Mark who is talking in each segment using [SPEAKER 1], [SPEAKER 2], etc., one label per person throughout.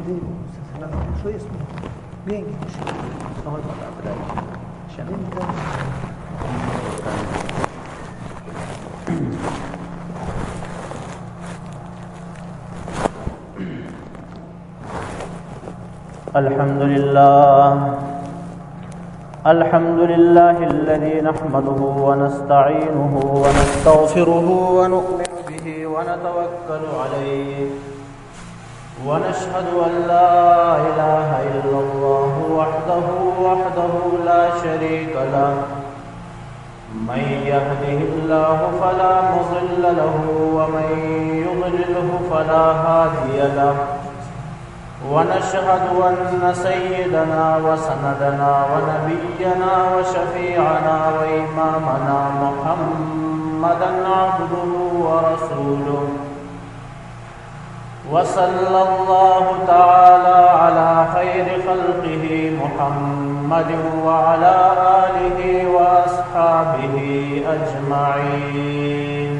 [SPEAKER 1] دي شوية اسمه بينجي هو الموضوع عشان انت
[SPEAKER 2] الحمد لله الذي نحمده ونستعينه ونستغفره ونؤمن به ونتوكل عليه ونشهد أن لا إله إلا الله وحده لا شريك له من يهده الله فلا مضل له ومن يضلله فلا هادي له ونشهد أن سيدنا وسندنا ونبينا وشفيعنا وإمامنا محمدا عبده ورسوله وصلى الله تعالى على خير خلقه محمد وعلى آله وأصحابه أجمعين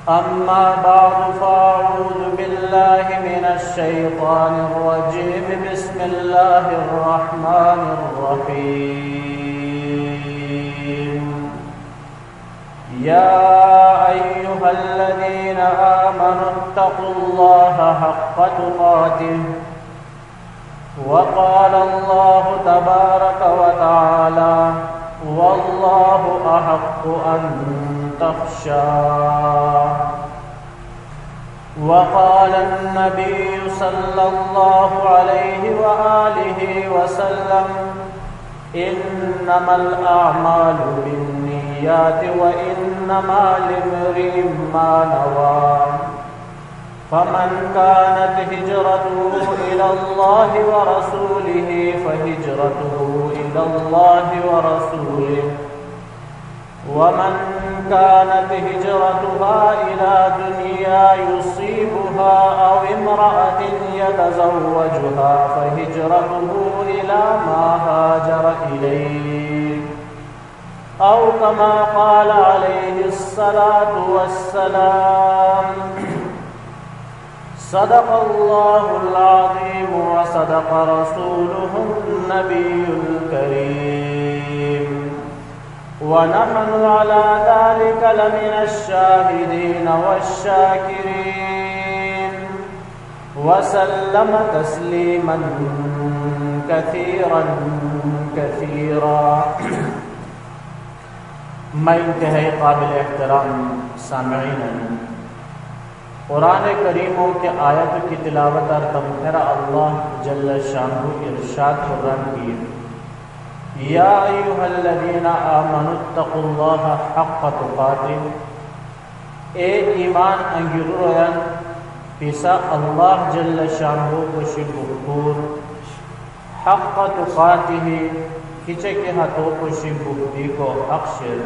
[SPEAKER 2] أما بعد فأعوذ بالله من الشيطان الرجيم بسم الله الرحمن الرحيم يا أيها الذين آمنوا اتقوا الله حق تقاته وقال الله تبارك وتعالى والله أحق أن تخشاه وقال النبي صلى الله عليه وآله وسلم إنما الأعمال بالنيات وإنما لامرئ ما نوى فمن كانت هجرته إلى الله ورسوله فهجرته إلى الله ورسوله ومن كانت هجرتها إلى دنيا يصيبها أو امرأة يتزوجها فهجرته إلى ما هاجر إليه أو كما قال عليه الصلاة والسلام صدق الله العظيم وصدق رسوله النبي الكريم ونحن على ذلك لمن الشاهدين والشاكرين وسلم تسليما كثيرا मैं इंतहाई काबिल एहतराम सामईन कुरान करीमों के आयत की तिलावत और तमहरा अल्लाह जल्ल शानुहु इरशाद कुरान की या अय्युहल्लज़ीना आमनुत्तक़ुल्लाहा हक़्क़ तुक़ातिह ए ईमान अंगिरोयन पिसा अल्लाह जल्ल शानुहु को शिबुर हक़्क़ तुक़ातिह खिंचे के हाथों को शिबुक्ति को अक्षर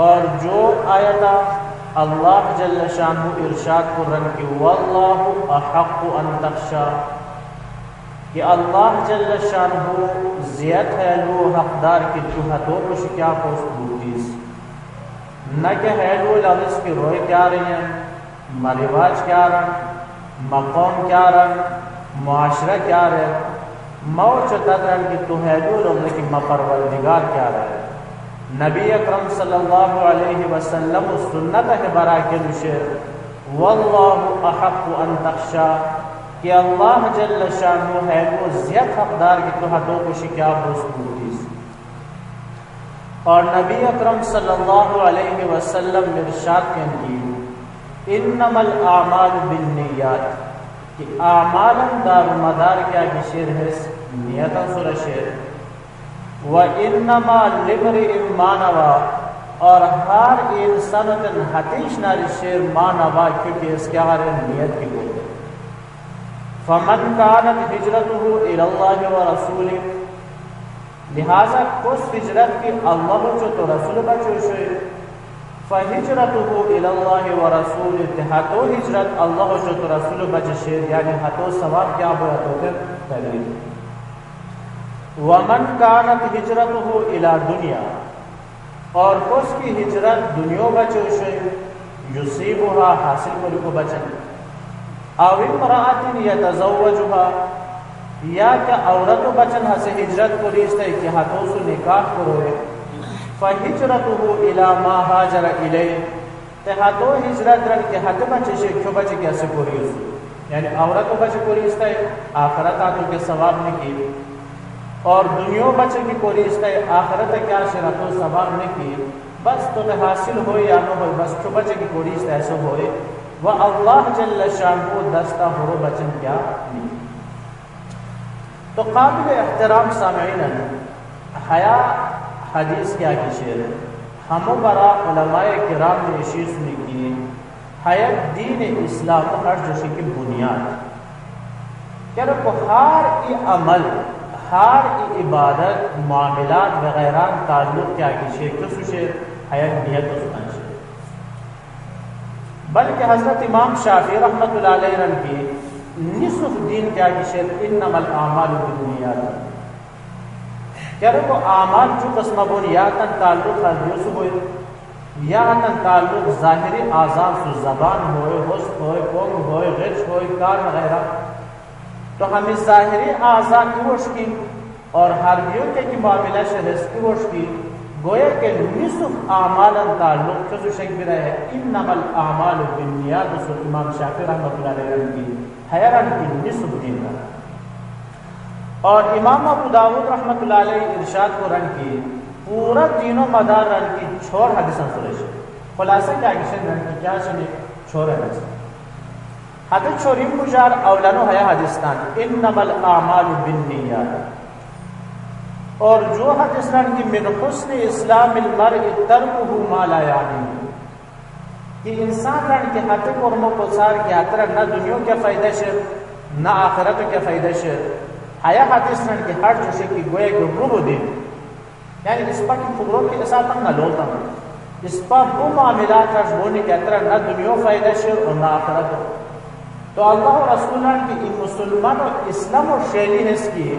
[SPEAKER 2] और जो आयता अल्लाह जल्ल शानुहु इरशाद कुरान की वल्लाहु अहक़्क़ु अन तख़्शा कि अल्लाह जल्ल शानुहु ज़ियत है लो हकदार की तू हथों को क्या पोस्तीस न के है लो लफ्ज़ की रोए क्या रही हैं मरिवाज क्या रंग मक़ाम क्या रंग मुआशरा क्या रहे मौच तदरन की तू है लो लफ्ज़ की मपरवरदिगार क्या रहे नबी अकरम सल्लल्लाहु अलैहि वसल्लम सुन्नत है बरा के शेर वल्लाहु अहक़्क़ु अन तख़्शा कि अल्लाह जल्ल शानुहु है वो ज़ियत हकदार की तो हदों को शिक्या बोस्तीस और नबी अकरम सल्लल्लाहु अलैहि वसल्लम ने इरशाद की इन्नमल आमालु बिन्नियात कि आमालन दारुमदार क्या की शेर है नियतन सुर शेर व इन्नमा लिम्रिइन मा नवा और हर इंसान हतीश नारी शेर मा नवा क्योंकि इसके हर नियत की बोलते फमन कानत हिजरतुहु इलल्लाहि व रसूलिह लिहाजा कुछ हिजरत की अल्लाह जो तो रसूल बचो शे फहिजरतुहु इलल्लाहि व रसूलिह हातो हिजरत अल्लाह जो तो रसूल बचो शे यानी हातो सवाब क्या हुआ तो फिर तरीब वमन कानत हिजरतुहु इला दुनिया और उसकी हिजरत दुनिया बचो शे युसीबुहा हासिल को बचन او امرأة یتزوجها یا کہ عورت و بچن ہسے ہجرت کو ریشتے کہ ہاتھوں سے نکاح کروے فہجرته الى ما هاجر الیہ تے ہاتھوں ہجرت رن کے ہاتھ بچے سے کیوں بچے کے اسے کو ریشتے یعنی عورت و بچے کو ریشتے آخرت آتوں کے ثواب نے کی اور دنیا بچے کی کو ریشتے آخرت کیا شرط و ثواب نے کی بس تو حاصل ہوئے یا نہ ہوئے بس کیوں بچے کی کو ریشتے ایسے ہوئے وہ اللہ جل شانہ دستہ ہو بچن کیا نہیں. تو قابل احترام سامعین حیا حدیث کیا کی شعر ہم برا علماء کرام نے اشی سنی کی حیات دین اسلام ہر جوشی کی بنیاد کہ رکو ہر ای عمل ہر ای عبادت معاملات وغیرہ تعلق کیا کی شعر کس شعر حیات نیت و سنن شعر بلکہ حضرت امام شافعی رحمۃ اللہ علیہ رن کی نصف دین کیا کی شعر انما الاعمال بالنیات کیا رکو اعمال جو قسم بنیاتاً تعلق حدیث ہوئے یا تن تعلق ظاہری اعضاء سے زبان ہوئے حسن ہوئے قوم ہوئے غش ہوئے کار وغیرہ تو ہمیں ظاہری اعضاء کی وش کی اور حربیوں کے کی معاملہ شرس کی وش کی گویا کہ نصف اعمال تعلق کسو شک بھی رہے انما الاعمال بالنیات سو امام شافعی رحمۃ اللہ علیہ کی حیران کی نصف دین رہا اور امام ابو داود رحمۃ اللہ علیہ ارشاد کو رن کی پورا دین و مدار رن کی چھوڑ حدیثاں سرش خلاصہ کیا کشن رن کی کیا شنی چھوڑ حدیث حدیث چھوڑیم مجار اولانو حیا حدیثتان انما الاعمال بالنیات اور جو حدیث رن کی من حسن اسلام المرء ترکہ ما لا یعنی کہ انسان رن کے حتی قرموں کو سار کی حترہ نہ دنیا کے فائدہ شر نہ آخرت کے فائدہ شر حیا حدیث رن کی ہر جوشے کی گویا کہ روح دین یعنی اس پر کی فکروں کے ساتھ نہ لولتا ہوں اس پر وہ معاملات رش بونے کے حترہ نہ دنیا فائدہ شر اور نہ آخرت تو اللہ و رسول کی ان مسلمان اور اسلام اور شیلی ہے اس کی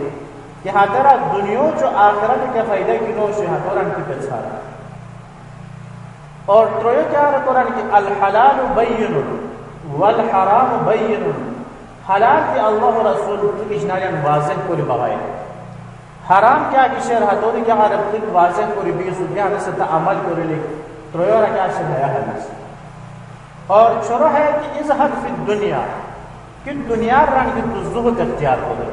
[SPEAKER 2] کہ حضرت دنیا جو آخرت کے فائدہ کی نوش ہے قرآن کی پچھارا اور ترویو کیا رہا قرآن کی الحلال بین والحرام بین حلال کی اللہ و رسول کی جناریان واضح کو لبغائی حرام کیا کی شہر حدودی کیا رب تک واضح کو ربیسو کیا حدث تعمل کو رلی ترویو رہا کیا شہر ہے حدث اور شروع ہے کہ ازہد فی الدنیا کہ دنیا رہن کی تو زہد اختیار کو دے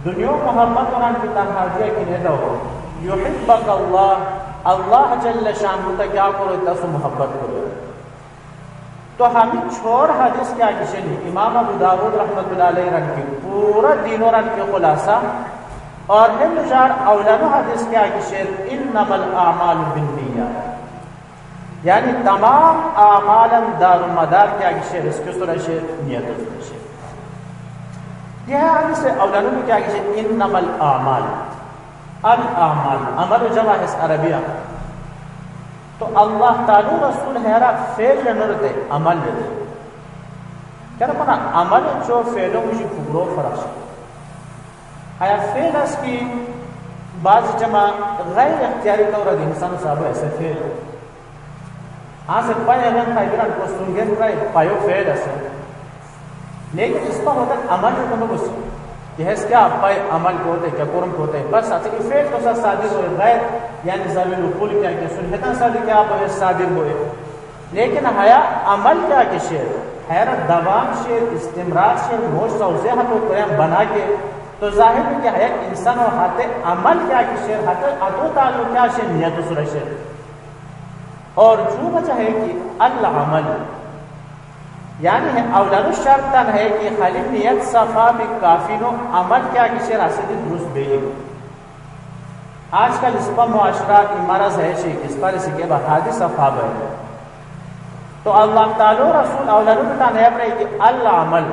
[SPEAKER 2] دنیا محمد قرآن کی تنہاجیہ کی نیدہ ہو یحبک اللہ اللہ جل شانہ تا کیا کرو تاسو محبت کرو تو ہمیں چھوڑ حدیث کیا کشن ہے امام ابو داود رحمۃ اللہ علیہ رن کی پورا دین و رن کی خلاصہ اور ہم جار اولانو حدیث کیا کشن انما الاعمال بالنیات یعنی تمام اعمال دار و مدار کیا کشن اس کے سورہ شیر نیت و شیر یہ حدیث اولانو میں کیا کشن انما الاعمال الاعمال عمل جمع ہے عربیہ تو اللہ تعالی رسول حیرہ فیل لنرد عمل لدے کیا رہا عمل جو فیلوں مجھے فکروں فرق شکل آیا فیل اس کی بعض جمع غیر اختیاری طور اد انسان صاحب ایسے فیل ہاں سے پائے اگر خیبران کو سنگین رہے پائیو فیل ایسے لیکن اس پر ہوتا ہے عمل جو کمیں گسی کہ ہے کیا پائے عمل کو ہوتے کیا قرم کو ہوتے بس آتے کہ فیل تو ساتھ صادر ہوئے غیر یعنی ضمیر اقول کیا کہ سنحتاں صادر کیا آپ صادر ہوئے لیکن حیا عمل کیا کہ شیر حیرت دوام شیر استمرار شیر موش سوزے ہاتھ و قرآن بنا کے تو ظاہر ہے کہ حیات انسان و ہاتھ عمل کیا کہ شیر ہاتھو تعلق کیا شیر نیت و سورہ شیر اور جو بچہ ہے کہ العمل یعنی ہے اولاد شرطن ہے کہ خالی نیت صفا میں کافی نو عمل کیا کہ شیر آسدی درست بیلی آج کل اس پر معاشرہ کی مرض ہے شیخ اس پر اسی کے بعد حادث صفا بہن تو اللہ تعالی رسول اولاد بتا نیب رہے کہ العمل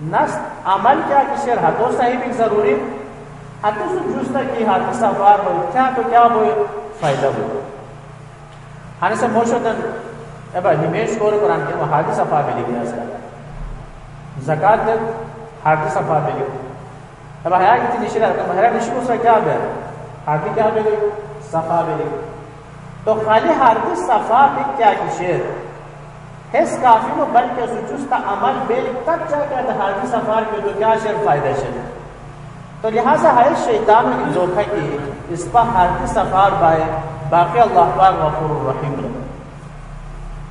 [SPEAKER 2] نست عمل کیا کہ شیر حتو صحیح بھی ضروری حتو سے جوستا کی حادث صفار ہوئی کیا تو کیا ہوئی فائدہ ہوئی ہانے سے موشدن ابا ہمیش کور قرآن کے وہ حادث صفا بھی لگیا اس کا زکاة دل حادث صفا بھی لگیا ابا حیاء کی تھی نشی رہا ہے محرہ نشی اس کا کیا بھی ہے حادث کیا بھی لگیا صفا بھی لگیا تو خالی حادث صفا بھی کیا کی شیر हिस काफी नो बल्कि सुचुस्ता अमल बेल तक जाकर हाजी सफार के तो क्या शेर फायदा शेर तो लिहाजा है शैतान की जोखा की इस पर हाजी सफार बाय बाकी अल्लाह पाक गफूर रहीम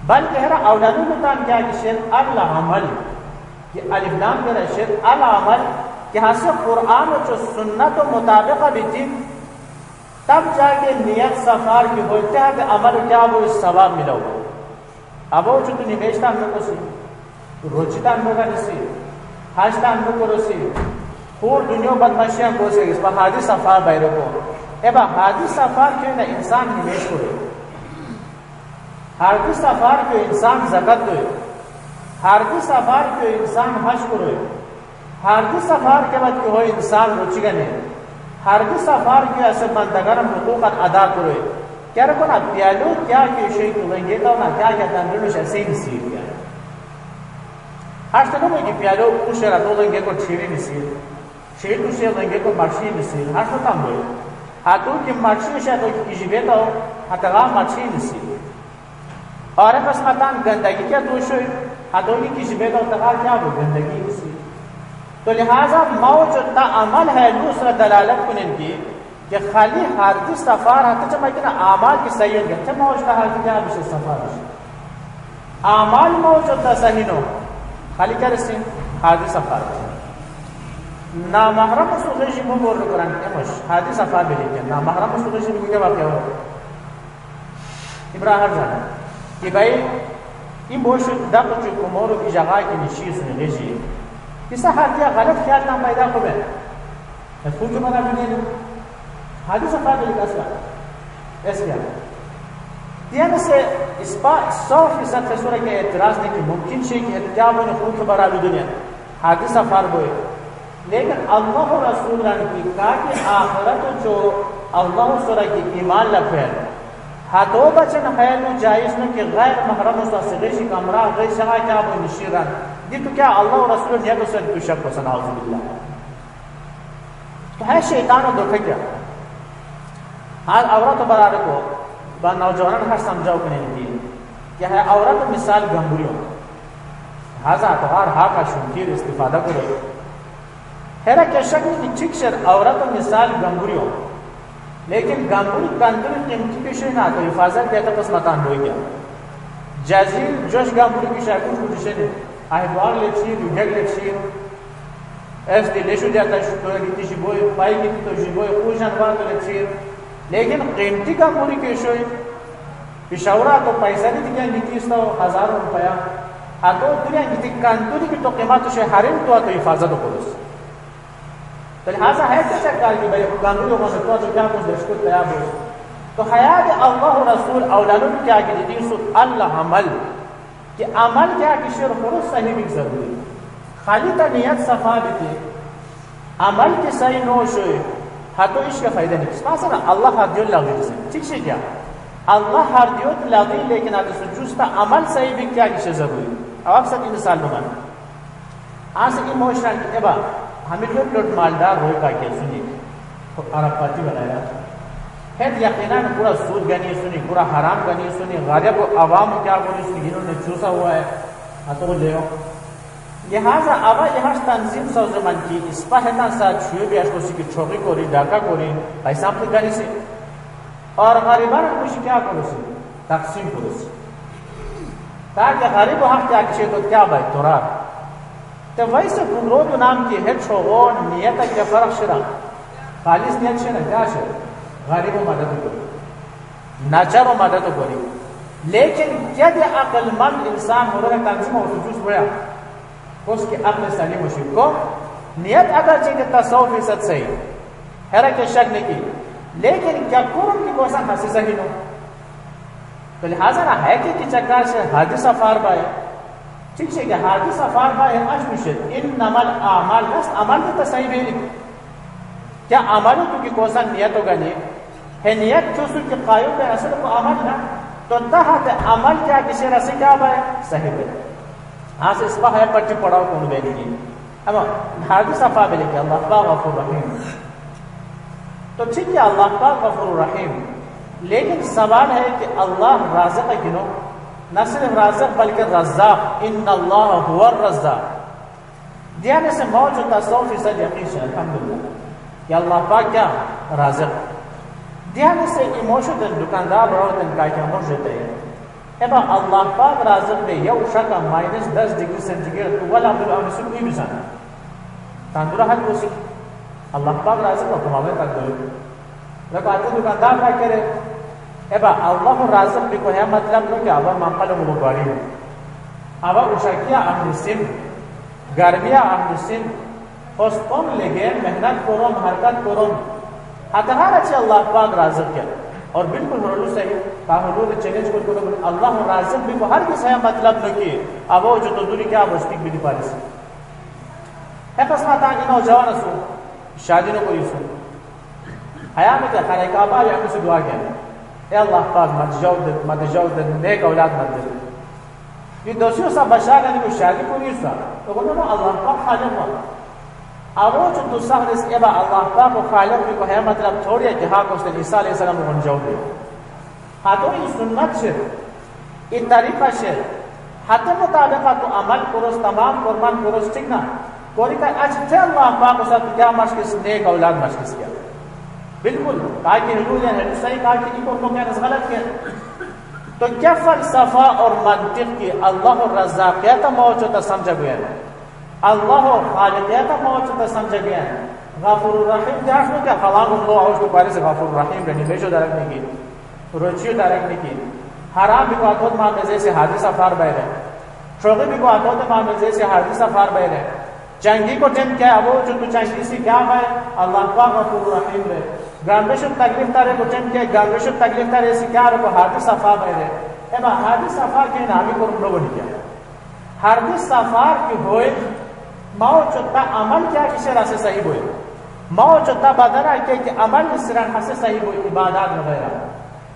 [SPEAKER 2] बल्कि है औलादों को तान क्या कि शेर अल अमल ये अलिफ लाम के शेर अल अमल कि हासे कुरान और जो सुन्नत और मुताबिक भी थी तब जाके नियत सफार की होते हैं कि अमल क्या वो सवाब मिला हो अब वो जो निवेशता हम लोग को रोचिता हम लोग का नसीब हाजता हम लोग को रसीब खूर दुनिया बदमाशियां को से इस पर हाजी सफार बैरो को एबा हाजी सफार क्यों ना इंसान निवेश को हाजी सफार क्यों इंसान ज़कात दो हाजी सफार क्यों इंसान हज करो हाजी सफार के बाद क्यों हो इंसान रुचिगा नहीं हाजी सफार के ऐसे बंदगान हुकूक अदा करो क्या रखो ना प्यालो क्या के शेख लेंगे तो ना क्या क्या तंदुल से सही नसीब क्या हर तनो में प्यालो कुछ रातों लेंगे को छीरी नसीब शेर कुछ लेंगे को मर्शी नसीब हर तो तम बोले हाथों की मर्शी से तो किसी तो हतगा मर्शी नसीब और बस मतन गंदगी क्या दोष है हाथों की किसी तो तगा क्या वो गंदगी नसीब तो लिहाजा मौजूद ता अमल है दूसरा दलालत कुन की कि खाली हाजी सफार हाथ जमा कि ना आमाल की सही होंगे अच्छा मौजूद हाजी क्या विशेष सफार आमाल मौजूद सही नो खाली क्या रसी हाजी सफार ना महरम सुगेशी में बोल कुरान के मश हाजी सफार भी लेके ना महरम सुगेशी में क्या वाक्य हो इब्राहिम जाना कि भाई ये बोश दब जो कुमोरो की जगह की निशी सुन लीजिए किसा हाजिया गलत ख्याल ना पैदा हो गए फूल के बना भी नहीं हाजी सफार भी लिखा इसका ऐसे क्या यानी से इस पर 100% फैसला के एतराज नहीं कि मुमकिन है कि क्या वो फूल के बना भी दुनिया हाजी सफार बोए लेकिन अल्लाह और रसूल की कहा कि आखिरत जो अल्लाह सूरह की ईमान लफे हाथों बचन खैर में जायज में कि गैर महरम से कमरा गैर शगा क्या वो निशीरन ये तो क्या अल्लाह और रसूल ने तो सर शक को सनाउजुबिल्लाह तो है शैतान और धोखे क्या हाल औरत बरार को बा नौजवान हर समझाओ कि नहीं दी क्या है औरत मिसाल गंभूरियों हाजा तोहार हा का शुकीर इस्तिफादा करो हैरा क्या शक नहीं ठीक शर औरत मिसाल गंभूरियों लेकिन गंभूरी कंदुरी कीमती पेश ना तो हिफाजत देता बस मतान हो गया जाजील जोश गंभूरी की शायद कुछ कुछ नहीं ahibwar lepsi rujak lepsi es de leshu jata shukura giti shiboy pai giti to shiboy kushan wa to lepsi लेकिन कीमती का पूरी केशोई पिशावरा तो पैसा नहीं दिया गiti sta 1000 रुपया आतो दुनिया गiti कांतुरी की तो कीमत से हरिम तो हिफाजत करो तो लिहाजा है क्या सरकार की भाई कानूनों को तो क्या कुछ दशको तैयार हो तो हयात अल्लाह और रसूल औलादों क्या की दी सो अल्लाह अमल कि अमल क्या कि शेर हो सही भी जरूरी खाली ता नियत सफा भी अमल के सही नो शो हाथों इसका फायदा नहीं पास ना अल्लाह हर दियो लगी से ठीक है क्या अल्लाह हर दियो लगी लेकिन आगे सुजुस्ता अमल सही भी क्या कि जरूरी अब आप सब मिसाल लो आज इमोशनल एबा हमें जो प्लॉट मालदार रोई का के सुनी अरब पार्टी बनाया है यकीनन पूरा सूद गनी सुनी पूरा हराम गनी सुनी गरीब आवाम क्या बोली सुनी इन्होंने चूसा हुआ है तो ले लिहाजा अब यहाँ तंजीम सौजमन की इस पर है साथ छुए भी ऐसी की छोकरी कोरी डाका कोरी पैसा अपनी गनी से और गरीबान खुशी क्या करो से तकसीम करो से ताकि गरीब हक क्या किसी तो क्या भाई तोरा तो वैसे गुमरोद नाम की है छोगो नियत के फर्क शरा खालिस नियत से ना क्या शर गरीब मदद करो नाचारो मदद करी लेकिन जब अक्लमंद इंसान हो रहा तंजीम और सुजूस बया उसके अक्ल सलीम मुशीब को नियत अगर चाहिए 100% सही हैरा के शक नहीं की लेकिन क्या कुरम की कोसा हंसी सही नो तो लिहाजा ना है कि चक्कर से हादी सफार बाय ठीक है क्या हादी सफार बाय अशमिशत इन नमल अमाल बस अमल तो सही भी नहीं क्या अमल तो की कोसा नियत होगा नहीं है नियत जो सुन के कायम पे असल को अमल ना तो तहत अमल क्या किसी रसी क्या बाय सही भी हाँ से इस पर है पट्टी पड़ाओ कौन बेली अब हादी सफा बेली के अल्लाह पाक गफूर रहीम तो ठीक है अल्लाह पाक गफूर रहीम लेकिन सवाल है कि अल्लाह राज़िक़ गिनो न सिर्फ राज़िक़ बल्कि रज़्ज़ाक़, इन्नल्लाह हुवा रज़्ज़ाक़। दियाने से मौज होता 100% यकीन है अल्हम्दुलिल्लाह कि अल्लाह पाक क्या राज़िक़। दियाने से इमोशन den दुकानदार बरोबर का क्या मोश देते हैं एबा अल्लाह पाक राज़िक़ बे यौ शका -10 डिग्री सेंटीग्रेड तो वाला बिल और सुन भी जाना तांदुरा हल कोसी अल्लाह पाक राज़िक़ को कमावे तक दो लगा आते दुकानदार का करे एबा अल्लाह राज़िक़ भी को है मतलब नो कि अब मामला को गाड़ी है अब उशाकिया अमसिम गर्मिया अमसिम पोस्टपोन लेगे मेहनत करो हरकत करो हतहार अच्छे अल्लाह पाक राज़िक़ क्या और बिल्कुल हलू सही का हलू चैलेंज को अल्लाह राज़िक़ भी को हर किस है मतलब न कि अब वो जो तो दूरी क्या बस्ती भी पारिस है कसमा ता कि नौजवान सो शादी न कोई सो हया में क्या खाने का बाल हम से दुआ किया ए अल्लाह पाक मत जाओ नेक औलाद मत दे ये दोषियों सा बशा ने को शादी को नहीं सा तो बोलो अल्लाह पाक खालिक अब वो जो दूसरा इस एबा अल्लाह पाक को खालिक को है मतलब थोड़ी है कि हाँ को उसने ईसा अलैहि सलाम को जाओ दे हाँ तो ये सुन्नत से ये तरीका से हाथ मुताबिक तो अमल करो तमाम कुर्बान करो ठीक ना कोई का अच्छे अल्लाह पाक को साथ क्या मशकिस नेक औलाद मशकिस किया बिल्कुल कहा कि हुजूर है सही कहा कि इनको क्या गलत किया तो क्या फलसफा और मंतिक की अल्लाह रज़्ज़ाक़ियत मौजूद समझ गया अल्लाह खालिकियत मौजूद समझ गया गफूर रहीम जानो क्या खलाक को और उसको बारे से गफूर रहीम ने बेशो दरक की रोचियो दरक की हराम भी को आतोद मामले से हादिसा फार बह रहे शोगी भी को आतोद मामले से हादिसा फार बह रहे चंगी को टेम क्या वो जो तू चंगी सी क्या है अल्लाह पाक गफूर रहीम है गांबेश तकलीफ तारे को टेम क्या गांबेश तकलीफ तारे से क्या रो हादिसा फार बह रहे एबा हादिसा फार के नामी को लोग नहीं किया हादिसा फार की होए माओ चोता अमल क्या किसे रास्ते सही होए माओ चोता बदरा के अमल इसरान हसे सही होए इबादत वगैरह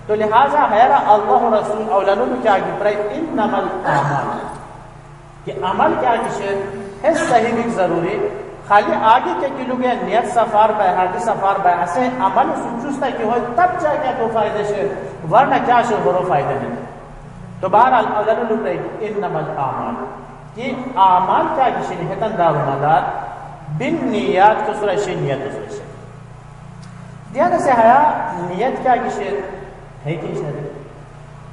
[SPEAKER 2] तो लिहाजा हैरा अल्लाह रसूल औलानो में क्या कि प्राय इन्नमल अमाल कि अमल क्या किसे है सही भी जरूरी खाली आगे के किलो के नियत सफार पे हादी सफार पे ऐसे अमल सुचुस्ता की हो तब जाके तो फायदे से वरना क्या से बड़ो फायदे नहीं तो बहरहाल औलानो लोग रही इन्नमल अमाल कि आमाल क्या किसी निहतन दारुमदार बिन नियत को सूरह से नियत को सूरह से ध्यान से हया नियत क्या किसी है कि शेर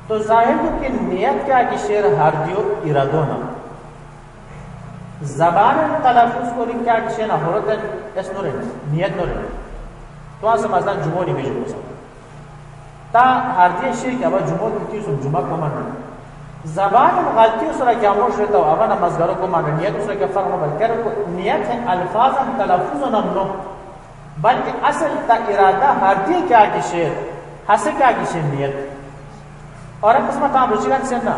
[SPEAKER 2] तो जाहिर कि नियत क्या कि शेर हर दियो इरादो ना जबान तलफ्फुज को क्या कि शेर ना होरत एस नोरे नियत नोरे तो आ समझना जुमो नहीं भेजो ता हर दियो शेर क्या अब जुमो की सुन जुमा को मानना जबान में गलती उस तरह क्या मोश रहता हो अब नमazगारों को मानना नियत उस तरह क्या फर्क होगा क्या नियत है अल्फाज तलफ्फुज न नो बल्कि असल ता इरादा हर दियो क्या कि शेर हसे क्या किसी नियत और अब इसमें ताम रुचिगन से ना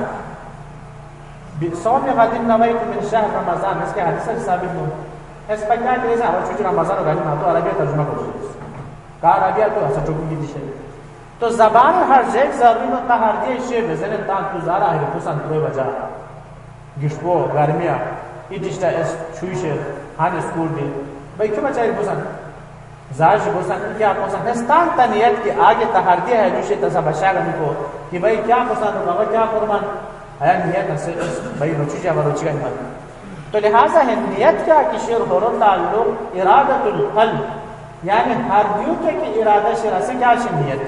[SPEAKER 2] सौम्य गादिन नवाई तो मिन शहर रमजान इसके हदीस से साबित हो इस पर क्या करें और चुच रमजान गाली ना तो अरबी तर्जुमा करो का अरबी तो ऐसा चुकी की दिशा तो जबान हर जेक जरूरी होता हर जे शे वजन तान तो ज़ारा है तो सन कोई वजह गिश्वो गर्मिया इदिशता एस छुइशे हान स्कूल दे भाई क्यों बचाए बुसन जाज बोसन क्या पोसन हस्तान तनियत के आगे तहारदी है दूसरे तसा बशाग को कि भाई क्या पोसन होगा क्या कुर्बान है नियत से भाई रुचि जा रुचि का मन तो लिहाजा है नियत क्या कि शेर होरो ताल्लुक इरादतुल कल्ब यानी हर दियो के कि इरादा शेर से क्या है नियत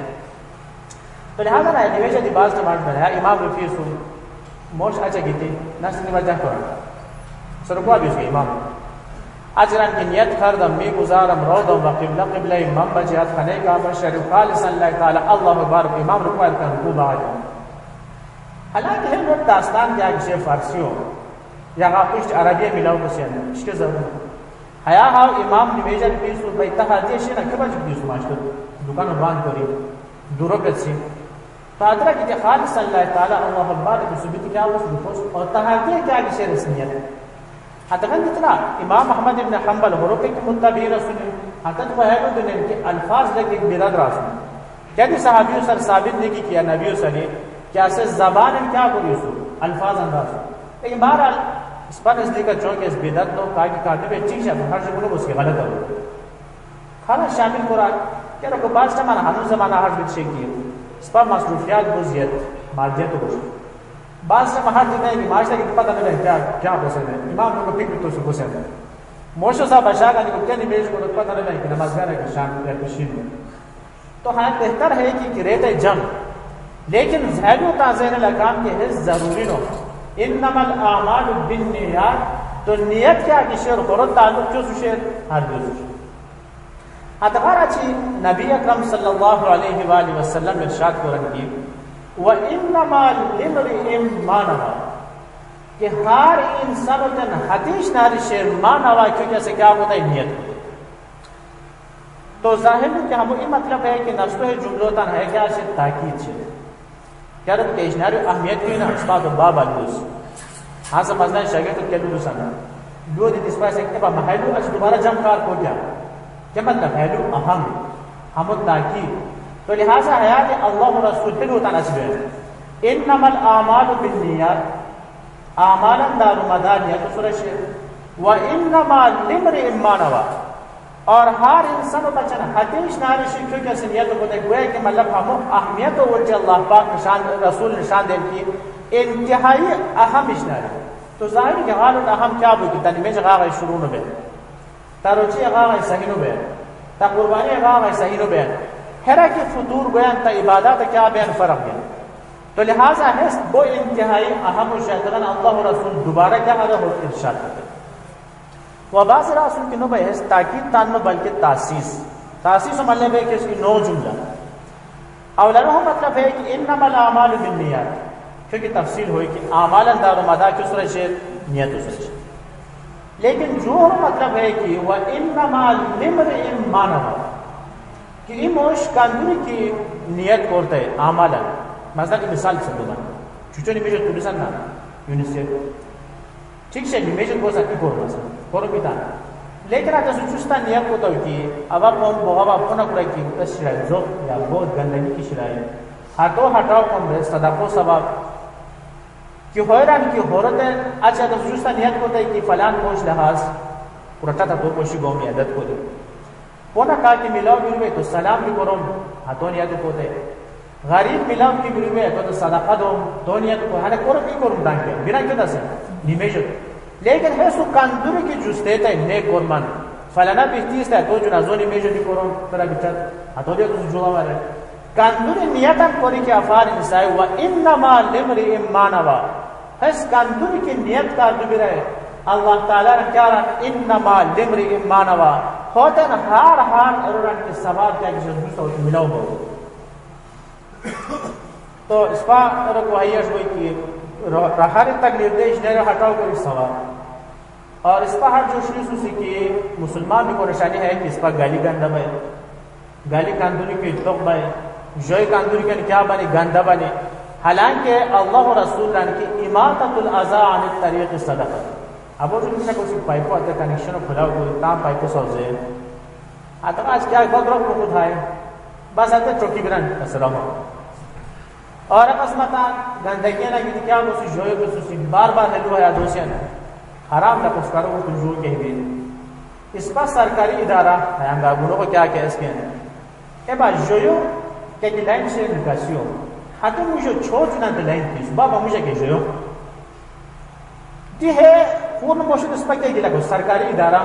[SPEAKER 2] तो लिहाजा ना निवेश दी बात समाज में है इमाम रफी सु मोश अच्छा गीती नस निवजा कर सरको अभी उसके इमाम अजरन की नियत करदम मी गुजारम रोदम व क़िबला क़िबला इमाम बजात खने का बशर खालिसन लिल्लाह ताला अल्लाहु अकबर इमाम रुकू कर रुकू बाद हालांकि है लोग दास्तान क्या कि फारसी हो या कुछ अरबी मिलाओ को से इसके जरूर हया हाउ इमाम निवेजन पीस भाई तहादी से ना के बज पीस मास्टर दुकान बंद करी दूरो पे से तादरा की खालिसन लिल्लाह ताला अल्लाहु अकबर को सुबह क्या वो और तहादी क्या कि से रस्मियत हतगन इतना इमाम अहमद इब्न हंबल हुरुके के मुत्तबीन सुने हतत वहब दुने के अल्फाज लगे बिरद रास क्या भी सहाबियों सर साबित नहीं किया नबियों सने क्या से जबान क्या करी सु अल्फाज अंदाज लेकिन बहरहाल इस पर नजदीक जो के इस बिदत लो का की काटे पे चीज है हर जगह उसके गलत हो खाना शामिल कुरान क्या को बात जमाना हनु जमाना हर बिच की इस पर मसरूफियात बुजियत मादियत हो बात से महर देते हैं कि माशा की पता नहीं क्या क्या पसंद है इमाम को फिक्र तो सुबह से मोशो साहब बशा का को क्या निमेश को पता नहीं कि नमाज़गार है कि शाम या खुशी में तो हाँ बेहतर है कि रेत जम लेकिन ज़ैलु ताज़ीन लगाम के है ज़रूरी नो इन्नमल आमालु बिन्नियात तो नियत क्या कि शेर खुरत ताल्लुक जो शेर हर दूसरे अतगार अच्छी नबी अकरम सल्लल्लाहु अलैहि वसल्लम इरशाद कुरान की व इन्नमा लिम्रिइम मा नवा कि हर इंसान तन हदीश नारी शेर मा नवा क्योंकि ऐसे क्या होता है नियत तो जाहिर है कि हम ये मतलब है कि नफ्स है जुमलो तन है क्या से ताकीद से क्या रब के इशनारी अहमियत की ना इस्बात बाब अलूस हाँ समझना चाहिए तो क्या लूस आना लो दी इस से के महलू आज दोबारा जम कार को क्या मतलब महलू अहम हम ताकीद तो लिहाजा हयात अल्लाह रसूल फिर होता नस्ब इन्नमल आमालु बिन्नियात आमालन दारुमदार नियत सुरश व इन्नमा लिम्रिइम मा नवा और हर इंसान बचन हदीश नारी शिक्षु के नियत को देखो कि मतलब हम अहमियत और वजह अल्लाह पाक निशान रसूल निशान दे की इंतहाई अहम इशनारी तो जाहिर के हाल अहम क्या हो कि तनमे जगह शुरू में तारोची जगह सही नो बयान ता कुर्बानी जगह सही नो बयान हेरा की फतूर बयान ता इबादत क्या बयान फर्क है तो लिहाजा है वो इंतहाई अहम शैतान अल्लाह रसूल दोबारा क्या हदा हो इरशाद करते वह बास रसूल की नो बहस ताकीद तान में बल्कि तासीस मतलब है कि इसकी नौ जुमला अवलनो मतलब है कि इन्नमल आमालु बिन्नियात क्योंकि तफसील हुई कि आमालन दारुमदार की सूरज से नियत सूरज लेकिन जो मतलब है कि वह इन्नमा लिम्रिइम मा नवा कि इमोश कानूनी की नियत करते हैं आमालन मसलन की मिसाल से दूंगा चुचो निमेश तुलिसन ना यूनिसेफ ठीक से निमेश को सकती कोर मसलन कोर पिता लेकिन आता सुचुस्ता नियत को तो कि अब आप हम बहुत आप ना पूरा की तशराई जो या बहुत गंदगी की शराई हटाओ कम सदाको सबब कि होरान की औरत अच्छा तो सुचुस्ता नियत को तो कि फलान कोश लहाज पुरटा था तो कोशी गौ में आदत को दे पोना कहा कि मिलाओ बिरुवे तो सलाम भी करो हाथों नियत को दे गरीब मिलाओ की बिरुवे तो सदाका दो तो नियत को हने कोर की कोर दान के बिना क्यों दसे निमेश लेकिन है सु कांदुरी की जुस्ते है ने कोरमान फलाना बिस्तीस है तो जो नाजोनी मेजो दी कोरो तरा बिचा हाथों दे तो जुला वाले कांदुरी नियतन कोरी के अफार इंसाई व इन्नमा लिम्रिइम मा नवा हस कांदुरी की नियत का दुबिरे अल्लाह ताला ने क्या रहा इन्नमा लिम्रिइम मा नवा होते न हार एरोरन के सवाब क्या कि दूसरा मिलाओ हो तो इस पर को आयश हुई कि रहारी तक निर्देश ने हटाओ कर सवाब और इस पर हर जो शुरू की मुसलमान को निशानी है कि इस पर गाली गंदा है गाली कांदुरी के इतलोक है जोई कांदुरी के क्या बने गंदा बने हालांकि अल्लाह रसूल की इमाततुल अज़ा अन तरीक़ सदक़ा अब वो जो कुछ पाइपों आते कनेक्शन खुला हुआ काम पाइपों सौजे आता आज क्या बहुत रोक खुद है बस आते चौकी बिरान असलम और अकस्मात गंदगी ना कि क्या वो जोए को बार बार हेलो है दोषियन हराम तक उसका वो कुछ जो कह भी इस पर सरकारी इदारा हयांगा गुणों को क्या कह इसके ए बा जोयो के लाइन से निकासियो हाथों मुझे छोड़ ना तो लाइन की बाबा मुझे के जोयो ती है पूर्ण मोशन इस पर क्या गिला को सरकारी इदारा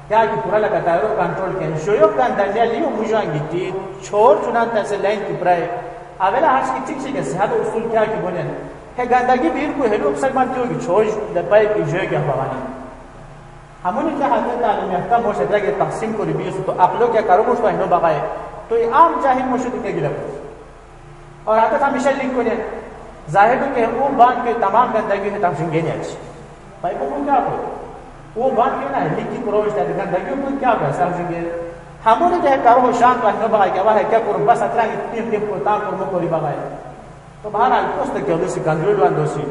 [SPEAKER 2] क्या कि पूरा लगातार कंट्रोल के जोयो का अंदाजा लियो मुझे आंगी छोड़ चुना तैसे लाइन की प्राय अवेला हर्ष की ठीक से सेहत उसूल क्या कि बोले है गंदगी बीर को हेलो अक्सर मानती होगी छोड़ दबाई की जोए क्या भवानी हमने क्या हाथ में तालीम याफ्ता मोशरा के तकसीम को रिव्यू तो आप लोग क्या करो उसको हिनो बगाए तो ये आम जाहिर मुशद के गिला और आता था मिशल लिंक को ने जाहिर के वो बांध के तमाम गंदगी है तकसीम गेने अच्छी भाई को क्या को वो बांध के ना लिंक की प्रोविजन है गंदगी को क्या कर तकसीम गे हमने जो है करो शान का हिनो बगाए क्या है क्या करो बस अतरा की टीम को ताम को कोरी बगाए तो बहरहाल पोस्ट के उसी कंट्रोल वान दोषी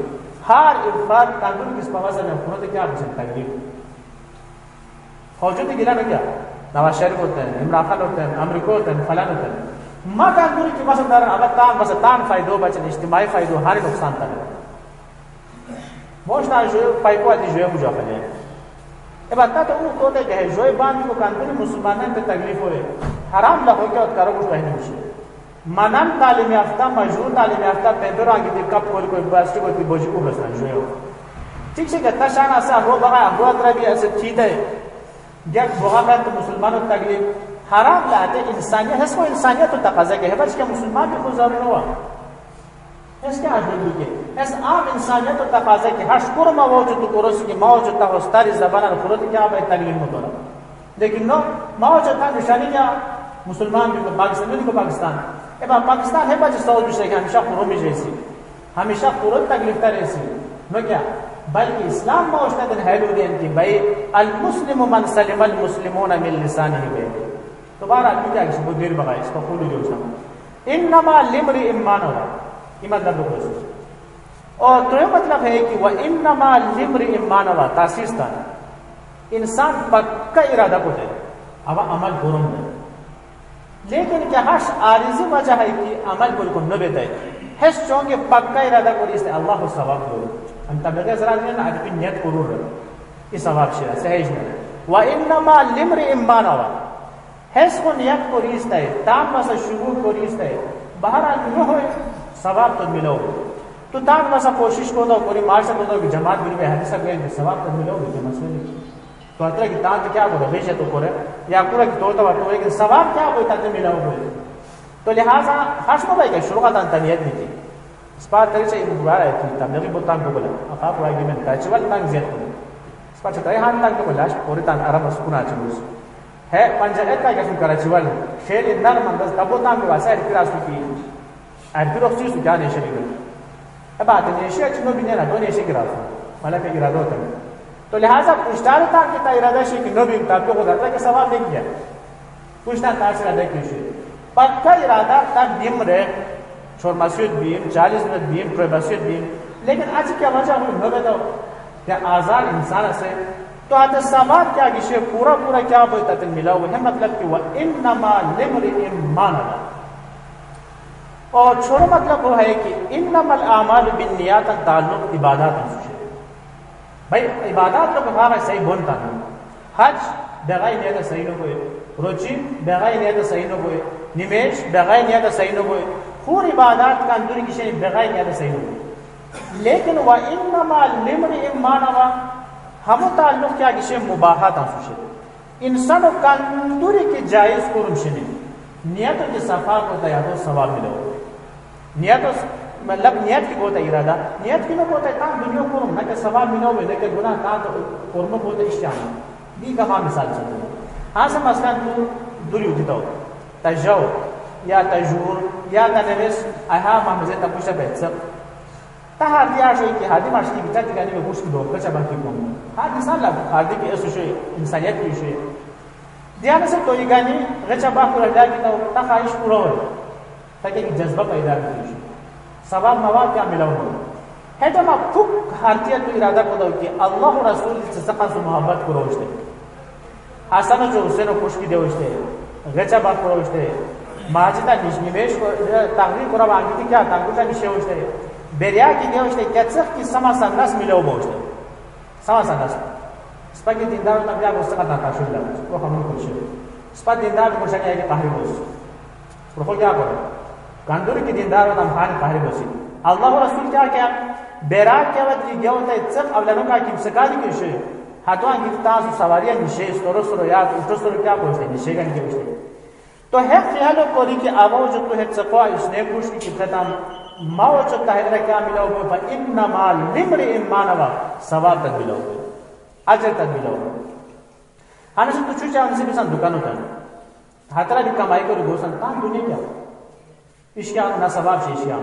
[SPEAKER 2] हर इफाद कंट्रोल किस पवासा में खुद क्या पसंद तकलीफ फौजों के गिला में क्या नवाज शरीफ होते हैं इमरान खान होते हैं अमरीका होते हैं फलान होते हैं माँ कंट्रोल की मसदार अब तान फायदो बचन इज्तिमाई फायदो हर नुकसान तक मोशना जो पाइपो आती जो बुझा फले ए बता तो वो तोते के जो बांध को कंट्रोल मुसलमानों पे तकलीफ होए हराम ला हो क्या करो कुछ कहने मुझे Manan talim yafta, majnun talim yafta, pendor angi di kap kol ko basti ko boji ko bastan joyo. ठीक है गत्ता शान ऐसा हो बगा अबू अदरा भी ऐसे ठीक है जब बोगा में तो मुसलमानों तकलीफ हराम लाते इंसानियत है, इसको इंसानियत तो तकाजा के है बस क्या मुसलमान भी गुजार हुआ इसके आदमी के ऐस आम इंसानियत तो तकाजा के हर शुक्र मौजूद तो कोरस की मौजूद ता होस्तारी ज़बान और फुरत क्या है तकलीफ में तो लेकिन नो मौजूद ता निशानी क्या मुसलमान भी को पाकिस्तान अब पाकिस्तान है बस सऊदी से हमेशा खुरों में जैसी हमेशा खुरों तकलीफ ता रहसी नो क्या बल्कि इस्लाम मौजूद है हेलोडियन की भाई अल मुस्लिम मन सलिम अल मुस्लिमून मिन लिसानिही व यदिही तो बार आदमी क्या इसको देर बगा इसको फूल जो समझ इन्नमा लिमरि ईमान होला ईमान का मतलब और तो ये मतलब है कि वह इन्नमा लिमरि ईमान होला तासीस्तान इंसान पक्का इरादा को है अब अमल गुरुम है लेकिन क्या हर्ष आरिज़ी वजह है कि अमल बिल्कुल न बेताए हर्ष चोंगे पक्का इरादा को इस अल्लाह को सवाब दो हम तबलीग जरा ने आदमी नियत करूर इस सवाब से सहीज नहीं व इन्नमा लिमरि ईमान होला हर्ष को नियत को रिश्ता है ताम वसा शुरू को रिश्ता है बहरहाल न हो सवाब तो मिलोगे तो ताम वसा कोशिश को दो पूरी मार से दो कि जमात बिल में हदीस के सवाब तो मिलोगे कि मसले नहीं तो अतरा की तान क्या बोले बेशे तो करे या पूरा की तोड़ तो लेकिन सवाब क्या कोई ताते मिलोगे तो लिहाजा हर्ष को भाई का शुरू का तनियत नहीं थी इस बात तरीके से बुरा है कि तबलीगी बोलता को बोला आप आगे में काचवल तंग जेत को इस बात चताई हाथ तंग को लाश पूरी तान अरब सुना चुस है पंजाब का कैसे कराचवल शेल नर मंदस तबो तान को वासा इतिरास की अरबिरो चीज क्या नहीं शरीक अब बात नहीं शेल चनो भी नहीं ना दोनों शेल गिरा वाला के इरादा होता है तो लिहाजा पुष्टार तान की इरादा शेल की नबी तब को होता कि सवाब नहीं किया पुष्टार तान से इरादा की पक्का इरादा तब दिम रे छोड़ मस्जिद बीम 40 मिनट बीम प्रे मस्जिद बीम लेकिन आज क्या वजह हो न बताओ क्या आजाद इंसान से तो आते सवाब क्या विषय पूरा पूरा क्या बोलता है मिला हुआ है मतलब कि वह इन्नमा लिमरि ईमान और छोड़ो मतलब वो है कि इन्नमल आमालु बिन्नियात ताल्लुक इबादत से भाई इबादत तो कहा सही बोलता है हज बेगाई नियत सही न कोई रोची बेगाई नियत सही न कोई निमेश बेगाई नियत सही न कोई पूरी इबादत का अंदर की शे बेगाई नियत सही न कोई लेकिन वह इन्नमा लिमरि ईमान हम ताल्लुक क्या किसी मुबाहत आंसू इंसान का अंदर की जायज को रुमशने नियत की सफा को तैयार सवाब मिलो नियत मतलब नियत की बहुत इरादा नियत की में बहुत है दुनिया को ना के सवाब मिलो न के गुनाह का तो कर्म बहुत इश्तियान दी का मिसाल चलते हैं हां से मसला तू दुरी उठतो तजौ या तजूर या तनविस आहा मामजे तपुशा बेच तहार दिया शे की हादी मार्शी की तक गानी में कुछ दो कचा बाकी को हादी साला हादी की ऐसे शे इंसानियत की शे दिया से तो ये गानी गचा बाकू रहा की तो तखाइश पूरा हो ताकि जज्बा पैदा हो सवाब मवाब क्या मिला हो है तो आप खूब भारतीय तो इरादा को दो कि अल्लाह और रसूल से सका से मोहब्बत को रोजते आसान जो हुसैन को खुश की दे होते गचा बाकू रोजते माजिदा निवेश को तहरीर को रवा की क्या ताकुता निशे होते बेरिया की गए उसने कैसे कि समा संगस मिले वो उसने समा संगस स्पा के दिनदार ना क्या उसका था शुरू वो हम कुछ स्पा दिनदार को शक है कि ताहरी बोस प्रोफल क्या करो कांदूरी की दिनदार ना खान ताहरी बोसी अल्लाह और रसूल क्या बेरा क्या बात की गया होता है सब अवलानों का कि सकाली के शे हाथों की तास सवारियां निशे सरो याद उठो सरो क्या बोलते निशे का के उसने तो है ख्याल को कि आवाज जो है सफा इसने कुछ की खत्म माओ चलता है क्या मिला हो पर इन्नमा लिमरि ईमान वा सवाब तक मिला हो अजर तक मिला हो हाने से कुछ चांस से भी सन दुकान होता है हातरा भी कमाई को गोसन का दुनिया क्या इश्या ना सवाब से इश्या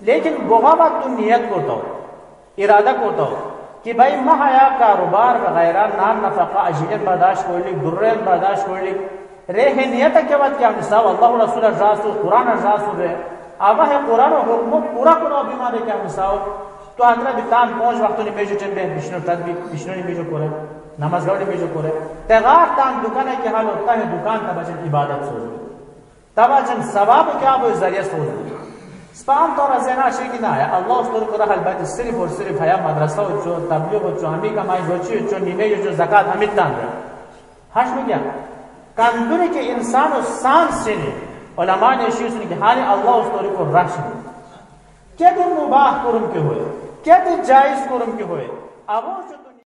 [SPEAKER 2] लेकिन बोगावा तू नियत करता हो इरादा करता हो कि भाई महाया कारोबार वगैरह नाम नफका अजीयत बर्दाश्त कर ली दुर्रत बर्दाश्त कर ली रे नियत के बाद क्या निसाब अल्लाह रसूल रासू कुरान रासू रे आवा है कुरान हुक्म पूरा करो बीमार है क्या मिसाओ तो आंद्रा बितान 5 वक्त ने मेजो चंबे विष्णु तदबी विष्णु ने मेजो करे नमाज गाड़ी मेजो करे तेगार तान दुकान है क्या हाल होता है दुकान का बचन इबादत सोच तबाचन सवाब क्या वो जरिया सोच स्पाम तो रज़ना शेकी ना है अल्लाह उस्तर को रहल बात सिर्फ और सिर्फ है मदरसा जो तबलीग जो हमी कमाई जो निमे जो ज़कात हमित तान हश में क्या कांदुरी के इंसान और सांस से उलमा ने शीश ने हाने अल्लाह उस तोरी को राशन क्या तो मुबाह कुरम के होए क्या तो जायज कुरम के होए अब